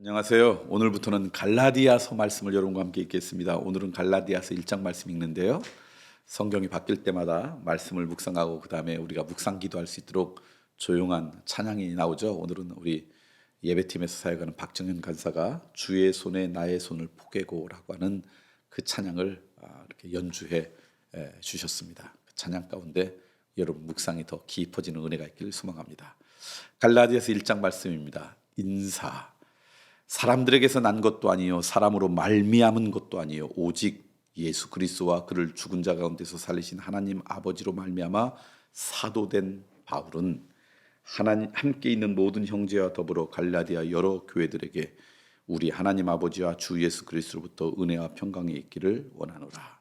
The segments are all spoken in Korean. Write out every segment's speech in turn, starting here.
안녕하세요. 오늘부터는 갈라디아서 말씀을 여러분과 함께 읽겠습니다. 오늘은 갈라디아서 1장 말씀 읽는데요. 성경이 바뀔 때마다 말씀을 묵상하고 그 다음에 우리가 묵상 기도할 수 있도록 조용한 찬양이 나오죠. 오늘은 우리 예배팀에서 사역하는 박정현 간사가 주의 손에 나의 손을 포개고라고 하는 그 찬양을 이렇게 연주해 주셨습니다. 그 찬양 가운데 여러분 묵상이 더 깊어지는 은혜가 있기를 소망합니다. 갈라디아서 1장 말씀입니다. 인사. 사람들에게서 난 것도 아니요 사람으로 말미암은 것도 아니요 오직 예수 그리스도와 그를 죽은 자 가운데서 살리신 하나님 아버지로 말미암아 사도된 바울은 하나님 함께 있는 모든 형제와 더불어 갈라디아 여러 교회들에게 우리 하나님 아버지와 주 예수 그리스도로부터 은혜와 평강이 있기를 원하노라.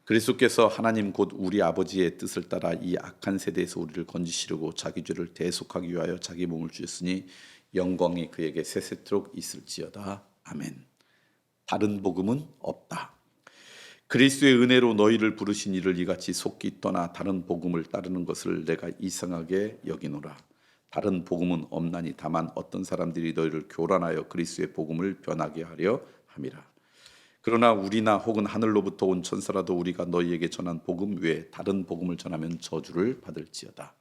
그리스도께서 하나님 곧 우리 아버지의 뜻을 따라 이 악한 세대에서 우리를 건지시려고 자기 죄를 대속하기 위하여 자기 몸을 주셨으니 영광이 그에게 세세토록 있을지어다. 아멘. 다른 복음은 없다. 그리스도의 은혜로 너희를 부르신 이를 이같이 속기 떠나 다른 복음을 따르는 것을 내가 이상하게 여기노라. 다른 복음은 없나니 다만 어떤 사람들이 너희를 교란하여 그리스도의 복음을 변하게 하려 함이라. 그러나 우리나 혹은 하늘로부터 온 천사라도 우리가 너희에게 전한 복음 외에 다른 복음을 전하면 저주를 받을지어다.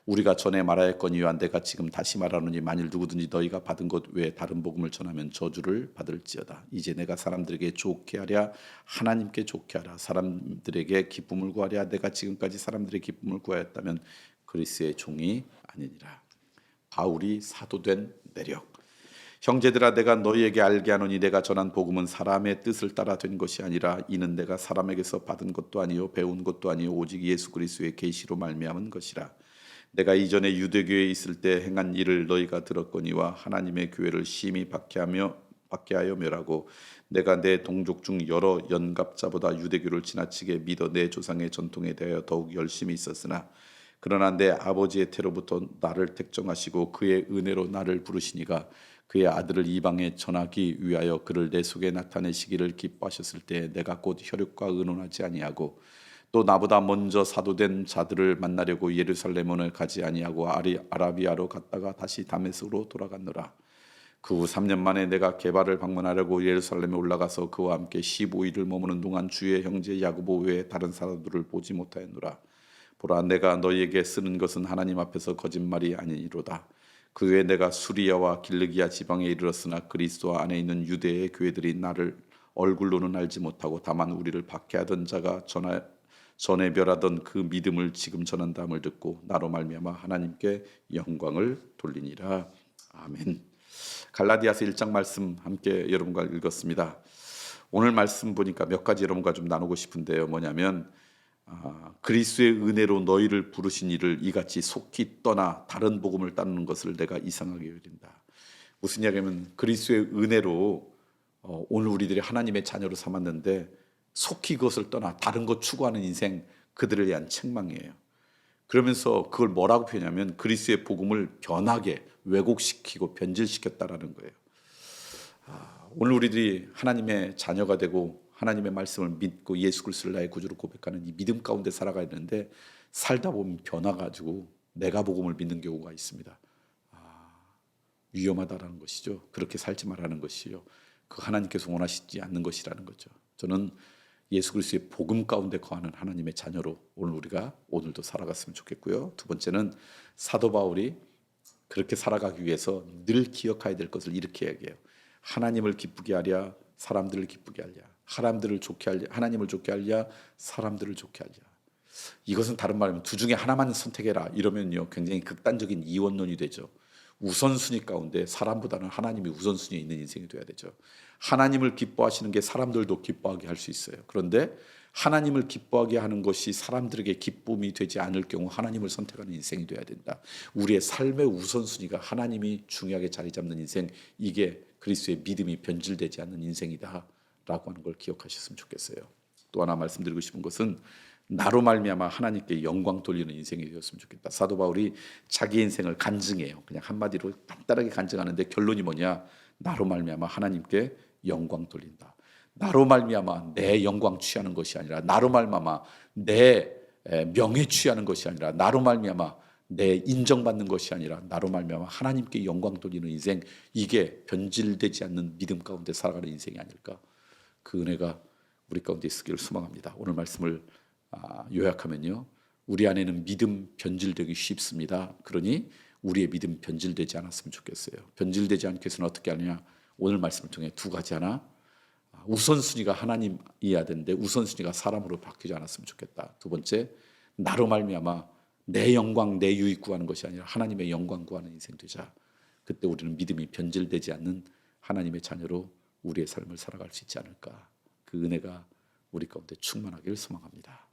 우리가 전에 말하였거니와 내가 지금 다시 말하노니 만일 누구든지 너희가 받은 것 외에 다른 복음을 전하면 저주를 받을지어다. 이제 내가 사람들에게 좋게 하랴 하나님께 좋게 하라. 사람들에게 기쁨을 구하랴 내가 지금까지 사람들의 기쁨을 구하였다면 그리스도의 종이 아니니라. 바울이 사도된 내력. 형제들아 내가 너희에게 알게 하노니 내가 전한 복음은 사람의 뜻을 따라 된 것이 아니라 이는 내가 사람에게서 받은 것도 아니요 배운 것도 아니요 오직 예수 그리스도의 계시로 말미암은 것이라. 내가 이전에 유대교에 있을 때 행한 일을 너희가 들었거니와 하나님의 교회를 심히 박해하여 멸하고 내가 내 동족 중 여러 연갑자보다 유대교를 지나치게 믿어 내 조상의 전통에 대하여 더욱 열심히 있었으나 그러나 내 아버지의 태로부터 나를 택정하시고 그의 은혜로 나를 부르시니가 그의 아들을 이방에 전하기 위하여 그를 내 속에 나타내시기를 기뻐하셨을 때 내가 곧 혈육과 의논하지 아니하고 또 나보다 먼저 사도된 자들을 만나려고 예루살렘을 가지 아니하고 아라비아로 갔다가 다시 다메섹으로 돌아갔노라. 그 후 3년 만에 내가 게바를 방문하려고 예루살렘에 올라가서 그와 함께 15일을 머무는 동안 주의 형제 야고보 외에 다른 사도들을 보지 못하였노라. 보라 내가 너희에게 쓰는 것은 하나님 앞에서 거짓말이 아니니로다. 그 후에 내가 수리아와 길르기아 지방에 이르렀으나 그리스도 안에 있는 유대의 교회들이 나를 얼굴로는 알지 못하고 다만 우리를 박해하던 자가 전에 멸하던 그 믿음을 지금 전한다함을 듣고 나로 말미암아 하나님께 영광을 돌리니라. 아멘. 갈라디아서 1장 말씀 함께 여러분과 읽었습니다. 오늘 말씀 보니까 몇 가지 여러분과 좀 나누고 싶은데요. 뭐냐면 그리스도의 은혜로 너희를 부르신 이를 이같이 속히 떠나 다른 복음을 따르는 것을 내가 이상하게 여긴다. 무슨 이야기냐면 그리스도의 은혜로 오늘 우리들이 하나님의 자녀로 삼았는데 속히 그것을 떠나 다른 것 추구하는 인생, 그들을 위한 책망이에요. 그러면서 그걸 뭐라고 표현하면 그리스도의 복음을 변하게 왜곡시키고 변질시켰다라는 거예요. 오늘 우리들이 하나님의 자녀가 되고 하나님의 말씀을 믿고 예수 그리스도를 나의 구주로 고백하는 이 믿음 가운데 살아가야 되는데 살다 보면 변화가지고 내가 복음을 믿는 경우가 있습니다. 위험하다라는 것이죠. 그렇게 살지 말라는 것이요. 그 하나님께서 원하시지 않는 것이라는 거죠. 저는 예수 그리스도의 복음 가운데 거하는 하나님의 자녀로 오늘 우리가 오늘도 살아갔으면 좋겠고요. 두 번째는 사도 바울이 그렇게 살아가기 위해서 늘 기억해야 될 것을 이렇게 얘기해요. 하나님을 기쁘게 하랴 사람들을 기쁘게 하랴 사람들을 좋게 하랴 하나님을 좋게 하랴 사람들을 좋게 하랴. 이것은 다른 말이면 두 중에 하나만 선택해라 이러면요 굉장히 극단적인 이원론이 되죠. 우선순위 가운데 사람보다는 하나님이 우선순위에 있는 인생이 돼야 되죠. 하나님을 기뻐하시는 게 사람들도 기뻐하게 할 수 있어요. 그런데 하나님을 기뻐하게 하는 것이 사람들에게 기쁨이 되지 않을 경우 하나님을 선택하는 인생이 돼야 된다. 우리의 삶의 우선순위가 하나님이 중요하게 자리 잡는 인생, 이게 그리스도의 믿음이 변질되지 않는 인생이다 라고 하는 걸 기억하셨으면 좋겠어요. 또 하나 말씀드리고 싶은 것은 나로 말미암아 하나님께 영광 돌리는 인생이 되었으면 좋겠다. 사도 바울이 자기 인생을 간증해요. 그냥 한마디로 간단하게 간증하는데 결론이 뭐냐? 나로 말미암아 하나님께 영광 돌린다. 나로 말미암아 내 영광 취하는 것이 아니라 나로 말미암아 내 명예 취하는 것이 아니라 나로 말미암아 내 인정받는 것이 아니라 나로 말미암아 하나님께 영광 돌리는 인생, 이게 변질되지 않는 믿음 가운데 살아가는 인생이 아닐까. 그 은혜가 우리 가운데 있기를 소망합니다. 오늘 말씀을 요약하면요, 우리 안에는 믿음 변질되기 쉽습니다. 그러니 우리의 믿음 변질되지 않았으면 좋겠어요. 변질되지 않기 위해서는 어떻게 하느냐. 오늘 말씀을 통해 두 가지. 하나, 우선순위가 하나님이어야 되는데 우선순위가 사람으로 바뀌지 않았으면 좋겠다. 두 번째, 나로 말미암아 내 영광 내 유익 구하는 것이 아니라 하나님의 영광 구하는 인생 되자. 그때 우리는 믿음이 변질되지 않는 하나님의 자녀로 우리의 삶을 살아갈 수 있지 않을까. 그 은혜가 우리 가운데 충만하기를 소망합니다.